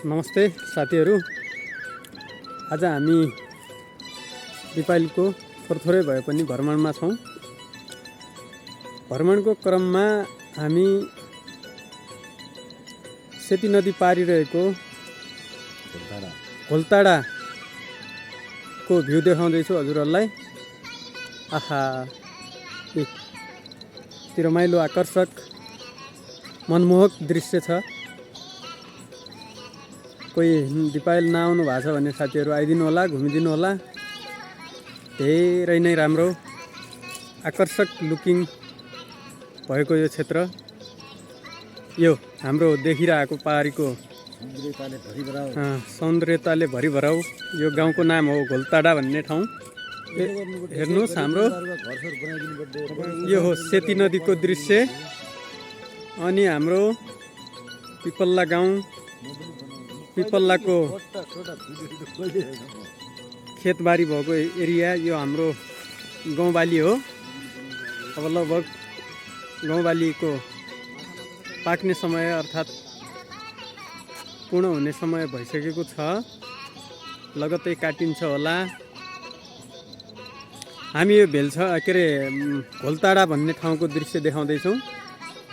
नमस्ते साथीहरू। आज हामी दिपावलीको थोरै भए पनि भ्रमणमा छौँ। भ्रमणको क्रममा हामी सेती नदी पारिरहेको घोलताडाको भ्यू देखाउँदैछु हजुरहरूलाई। आहा, यति रमाइलो आकर्षक मनमोहक दृश्य छ। कोही दिपावली नआउनु भएको छ भने साथीहरू आइदिनु होला, घुमिदिनु होला। धेरै नै राम्रो आकर्षक लुकिङ भएको यो क्षेत्र, यो हाम्रो देखिरहेको पहाडीको सौन्दर्यताले भरिभराउ यो गाउँको नाम हो घोलताडा भन्ने ठाउँ। हेर्नुहोस्, हाम्रो यो हो सेती नदीको दृश्य। अनि हाम्रो पिपल्ला गाउँ, पिपल्लाको खेतबारी भएको एरिया, यो हाम्रो गाउँबाली हो। अब लगभग गाउँबालीको पाक्ने समय अर्थात् पूर्ण हुने समय भइसकेको छ, लगत्तै काटिन्छ होला। हामी यो के अरे घोलताडा भन्ने ठाउँको दृश्य देखाउँदैछौँ।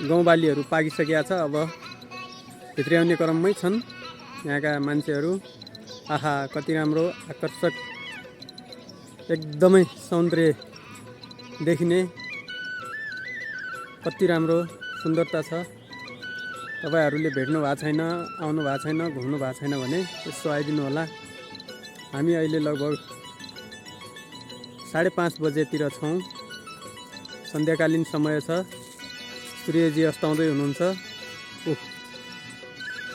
गाउँबालीहरू पाकिसकेका छ, अब भित्र्याउने क्रममै छन् यहाँका मान्छेहरू। आहा, कति राम्रो आकर्षक, एकदमै सौन्दर्य देखिने, कति राम्रो सुन्दरता छ। तपाईहरूले भेट्नु भएको छैन, आउनु भएको छैन, घुम्नु भएको छैन भने यसो आइदिनु होला। हामी अहिले लगभग 5:30 बजेतिर छौँ। सन्ध्याकालीन समय छ, सूर्यजी अस्ताउँदै हुनुहुन्छ।